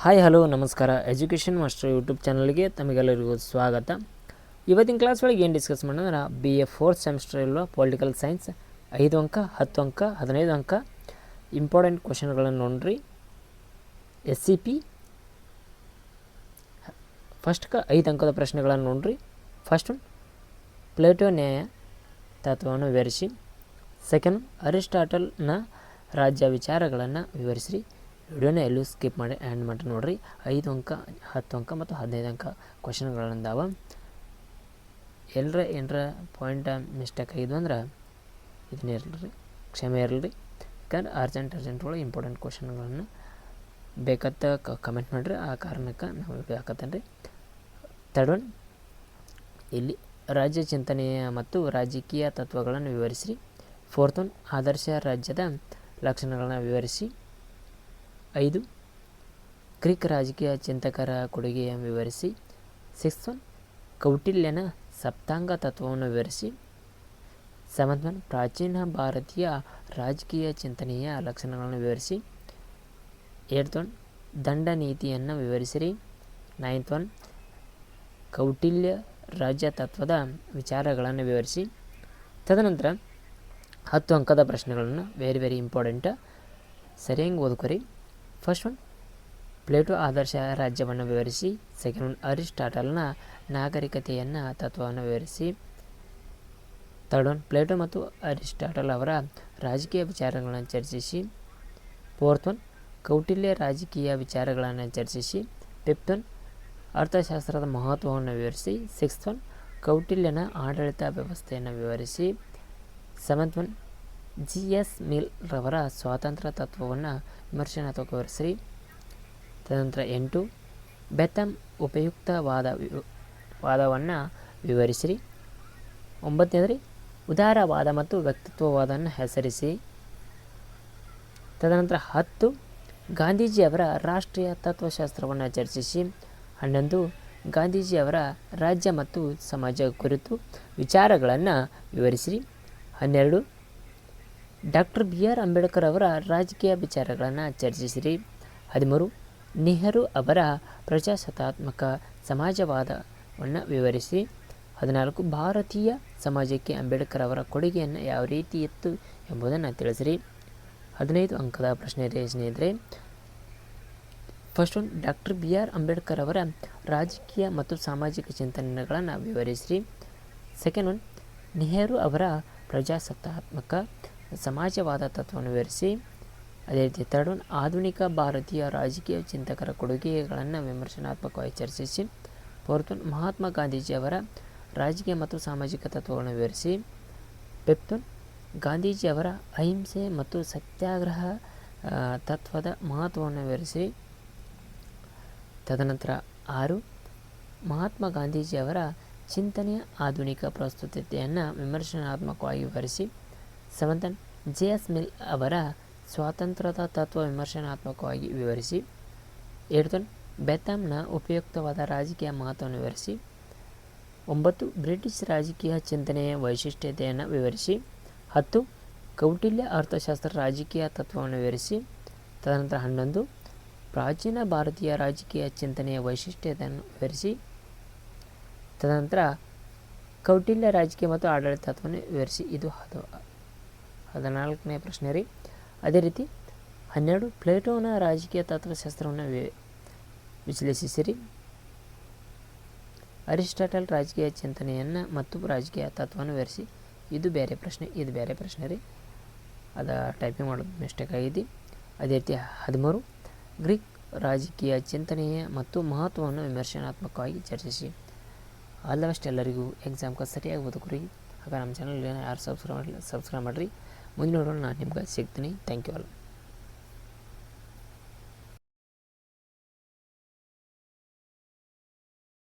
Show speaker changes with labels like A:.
A: Hi hello ನಮಸ್ಕಾರ. Education master YouTube ಚಾನಲ್ಗೆ ತಮಗೆಲ್ಲರಿಗೂ ಸ್ವಾಗತ. ಇವತ್ತಿನ ಕ್ಲಾಸ್ ಒಳಗೆ ಏನು ಡಿಸ್ಕಸ್ ಮಾಡೋಣ, BA 4th ಸೆಮಿಸ್ಟರ್ ಇರುವ ಪೊಲಿಟಿಕಲ್ ಸೈನ್ಸ್ 5 ಅಂಕ 10 ಅಂಕ 15 ಅಂಕ ಇಂಪಾರ್ಟೆಂಟ್ ಕ್ವಶನ್ಗಳನ್ನು ನೋಡ್ರಿ. SCP ಫಸ್ಟ್ಗೆ 5 ಅಂಕದ ಪ್ರಶ್ನೆಗಳನ್ನು ನೋಡ್ರಿ. ಫಸ್ಟ್ ಒನ್, ಪ್ಲೇಟೋ ನ್ಯಾಯ ತತ್ವವನ್ನು ವಿವರಿಸಿ. ಸೆಕೆಂಡ್, ಅರಿಸ್ಟಾಟಲ್ನ ರಾಜ್ಯ ವಿಚಾರಗಳನ್ನು ವಿವರಿಸಿರಿ. ವಿಡಿಯೋನ ಎಲ್ಲೂ ಸ್ಕಿಪ್ ಮಾಡಿ ಆ್ಯಂಡ್ ಮಾಡಿ ನೋಡಿರಿ. 5 ಅಂಕ 10 ಅಂಕ ಮತ್ತು 15 ಅಂಕ ಕ್ವಶನ್ಗಳಂದಾವ. ಏನರ ಪಾಯಿಂಟ್ ಮಿಸ್ಟೇಕ್ ಆಗಿದ್ವು ಅಂದ್ರೆ ಇದನ್ನ ಇರಲಿ, ಕ್ಷಮೆ ಇರಲಿ. ಯಾಕಂದ್ರೆ ಅರ್ಜೆಂಟ್ ಒಳಗೆ ಇಂಪಾರ್ಟೆಂಟ್ ಕ್ವಶನ್ಗಳನ್ನು ಬೇಕತ್ತ ಕಮೆಂಟ್ ಮಾಡಿರಿ. ಆ ಕಾರಣಕ್ಕೆ ನಾವು ಹಾಕತ್ತೇನೆ ರೀ. ಥರ್ಡ್ ಒನ್, ಇಲ್ಲಿ ರಾಜ್ಯ ಚಿಂತನೆಯ ಮತ್ತು ರಾಜಕೀಯ ತತ್ವಗಳನ್ನು ವಿವರಿಸಿರಿ. ಫೋರ್ತ್ ಒನ್, ಆದರ್ಶ ರಾಜ್ಯದ ಲಕ್ಷಣಗಳನ್ನು ವಿವರಿಸಿ. 5, ಗ್ರೀಕ್ ರಾಜಕೀಯ ಚಿಂತಕರ ಕೊಡುಗೆಯನ್ನು ವಿವರಿಸಿ. 6th ಒನ್, ಕೌಟಿಲ್ಯನ ಸಪ್ತಾಂಗ ತತ್ವವನ್ನು ವಿವರಿಸಿ. 7th ಒನ್, ಪ್ರಾಚೀನ ಭಾರತೀಯ ರಾಜಕೀಯ ಚಿಂತನೆಯ ಲಕ್ಷಣಗಳನ್ನು ವಿವರಿಸಿ. 8th ಒನ್, ದಂಡ ನೀತಿಯನ್ನು ವಿವರಿಸಿರಿ. 9th ಒನ್, ಕೌಟಿಲ್ಯ ರಾಜ್ಯ ತತ್ವದ ವಿಚಾರಗಳನ್ನು ವಿವರಿಸಿ. ತದನಂತರ 10 ಅಂಕದ ಪ್ರಶ್ನೆಗಳನ್ನು ವೆರಿ ಇಂಪಾರ್ಟೆಂಟ್, ಸರಿಯಾಗಿ ಓದ್ಕೊರಿ. ಫಸ್ಟ್ ಒನ್, ಪ್ಲೇಟೋ ಆದರ್ಶ ರಾಜ್ಯವನ್ನು ವಿವರಿಸಿ. ಸೆಕೆಂಡ್ ಒನ್, ಅರಿಸ್ಟಾಟಲ್ನ ನಾಗರಿಕತೆಯನ್ನು ತತ್ವವನ್ನು ವಿವರಿಸಿ. ಥರ್ಡ್ ಒನ್, ಪ್ಲೇಟೋ ಮತ್ತು ಅರಿಸ್ಟಾಟಲ್ ಅವರ ರಾಜಕೀಯ ವಿಚಾರಗಳನ್ನು ಚರ್ಚಿಸಿ. ಫೋರ್ತ್ ಒನ್, ಕೌಟಿಲ್ಯ ರಾಜಕೀಯ ವಿಚಾರಗಳನ್ನು ಚರ್ಚಿಸಿ. ಫಿಫ್ತ್ ಒನ್, ಅರ್ಥಶಾಸ್ತ್ರದ ಮಹತ್ವವನ್ನು ವಿವರಿಸಿ. 6th ಒನ್, ಕೌಟಿಲ್ಯನ ಆಡಳಿತ ವ್ಯವಸ್ಥೆಯನ್ನು ವಿವರಿಸಿ. 7th one, G.S. ಮಿಲ್ ರವರ ಸ್ವಾತಂತ್ರ್ಯ ತತ್ವವನ್ನು ವಿಮರ್ಶನಾತ್ಮಕ ವಿವರಿಸಿರಿ. ತದನಂತರ 8, ಬೆಥಮ್ ಉಪಯುಕ್ತವಾದವನ್ನು ವಿವರಿಸಿರಿ. 9ನೇದ್ರಿ, ಉದಾರವಾದ ಮತ್ತು ವ್ಯಕ್ತಿತ್ವವಾದವನ್ನು ಹೆಸರಿಸಿ. ತದನಂತರ 10, ಗಾಂಧೀಜಿಯವರ ರಾಷ್ಟ್ರೀಯ ತತ್ವಶಾಸ್ತ್ರವನ್ನು ಚರ್ಚಿಸಿ. 11, ಗಾಂಧೀಜಿಯವರ ರಾಜ್ಯ ಮತ್ತು ಸಮಾಜ ಕುರಿತು ವಿಚಾರಗಳನ್ನು ವಿವರಿಸಿರಿ. 12, ಡಾಕ್ಟರ್ BR ಅಂಬೇಡ್ಕರ್ ಅವರ ರಾಜಕೀಯ ವಿಚಾರಗಳನ್ನು ಚರ್ಚಿಸಿರಿ. 13, ನೆಹರು ಅವರ ಪ್ರಜಾಸತ್ತಾತ್ಮಕ ಸಮಾಜವಾದವನ್ನು ವಿವರಿಸಿ. 14, ಭಾರತೀಯ ಸಮಾಜಕ್ಕೆ ಅಂಬೇಡ್ಕರ್ ಅವರ ಕೊಡುಗೆಯನ್ನು ಯಾವ ರೀತಿ ಇತ್ತು ಎಂಬುದನ್ನು ತಿಳಿಸಿರಿ. 15 ಅಂಕದ ಪ್ರಶ್ನೆ ಸ್ನೇಹಿತರೆ. First one, doctor BR Ambedkar ಅವರ ರಾಜಕೀಯ ಮತ್ತು ಸಾಮಾಜಿಕ ಚಿಂತನೆಗಳನ್ನು ವಿವರಿಸಿರಿ. ಸೆಕೆಂಡ್ ಒನ್, ನೆಹರು ಅವರ ಪ್ರಜಾಸತ್ತಾತ್ಮಕ ಸಮಾಜವಾದ ತತ್ವವನ್ನು ವಿವರಿಸಿ. ಅದೇ ರೀತಿ ಥರ್ಡ್ ಒನ್, ಆಧುನಿಕ ಭಾರತೀಯ ರಾಜಕೀಯ ಚಿಂತಕರ ಕೊಡುಗೆಗಳನ್ನು ವಿಮರ್ಶನಾತ್ಮಕವಾಗಿ ಚರ್ಚಿಸಿ. ಫೋರ್ತ್ ಒನ್, ಮಹಾತ್ಮ ಗಾಂಧೀಜಿಯವರ ರಾಜಕೀಯ ಮತ್ತು ಸಾಮಾಜಿಕ ತತ್ವಗಳನ್ನು ವಿವರಿಸಿ. ಫಿಫ್ತ್ ಒನ್, ಗಾಂಧೀಜಿಯವರ ಅಹಿಂಸೆ ಮತ್ತು ಸತ್ಯಾಗ್ರಹ ತತ್ವದ ಮಹತ್ವವನ್ನು ವಿವರಿಸಿ. ತದನಂತರ 6, ಮಹಾತ್ಮ ಗಾಂಧೀಜಿಯವರ ಚಿಂತನೆಯ ಆಧುನಿಕ ಪ್ರಸ್ತುತತೆಯನ್ನು ವಿಮರ್ಶನಾತ್ಮಕವಾಗಿ ವಿವರಿಸಿ. 7th one, J.S. ಮಿಲ್ ಅವರ ಸ್ವಾತಂತ್ರ್ಯದ ತತ್ವ ವಿಮರ್ಶನಾತ್ಮಕವಾಗಿ ವಿವರಿಸಿ. 8th ಒನ್, ಬೆಥಮ್ನ ಉಪಯುಕ್ತವಾದ ರಾಜಕೀಯ ಮಹತ್ವವನ್ನು ವಿವರಿಸಿ. 9, ಬ್ರಿಟಿಷ್ ರಾಜಕೀಯ ಚಿಂತನೆಯ ವೈಶಿಷ್ಟ್ಯತೆಯನ್ನು ವಿವರಿಸಿ. 10, ಕೌಟಿಲ್ಯ ಅರ್ಥಶಾಸ್ತ್ರ ರಾಜಕೀಯ ತತ್ವವನ್ನು ವಿವರಿಸಿ. ತದನಂತರ 11, ಪ್ರಾಚೀನ ಭಾರತೀಯ ರಾಜಕೀಯ ಚಿಂತನೆಯ ವೈಶಿಷ್ಟ್ಯತೆಯನ್ನು ವಿವರಿಸಿ. ತದನಂತರ ಕೌಟಿಲ್ಯ ರಾಜಕೀಯ ಮತ್ತು ಆಡಳಿತ ತತ್ವವನ್ನು ವಿವರಿಸಿ. ಇದು 14ನೇ ಪ್ರಶ್ನೆ ರೀ. ಅದೇ ರೀತಿ 12, ಪ್ಲೇಟೋನ ರಾಜಕೀಯ ತತ್ವಶಾಸ್ತ್ರವನ್ನು ವಿಶ್ಲೇಷಿಸಿರಿ. ಅರಿಸ್ಟಾಟಲ್ ರಾಜಕೀಯ ಚಿಂತನೆಯನ್ನು ಮತ್ತು ರಾಜಕೀಯ ತತ್ವವನ್ನು ವಿವರಿಸಿ. ಇದು ಬೇರೆ ಪ್ರಶ್ನೆ ರೀ, ಅದು ಟೈಪಿಂಗ್ ಮಾಡೋದು ಮಿಸ್ಟೇಕ್ ಆಗಿದೆ. ಅದೇ ರೀತಿ 13, ಗ್ರೀಕ್ ರಾಜಕೀಯ ಚಿಂತನೆಯ ಮತ್ತು ಮಹತ್ವವನ್ನು ವಿಮರ್ಶನಾತ್ಮಕವಾಗಿ ಚರ್ಚಿಸಿ. ಆಲ್ ದ ಬೆಸ್ಟ್ ಎಲ್ಲರಿಗೂ. ಎಕ್ಸಾಮ್ಗೆ ಸರಿಯಾಗಿ ಓದ್ಕೊರಿ. ಹಾಗೆ ನಮ್ಮ ಚಾನಲ್ ಯಾರು ಸಬ್ಸ್ಕ್ರೈಬ್ ಮಾಡಿರಿ. ಮುಂದಿನ ನೋಡೋಣ, ನಾನು ನಿಮ್ಗೆ ಸಿಗ್ತೀನಿ. Thank you all.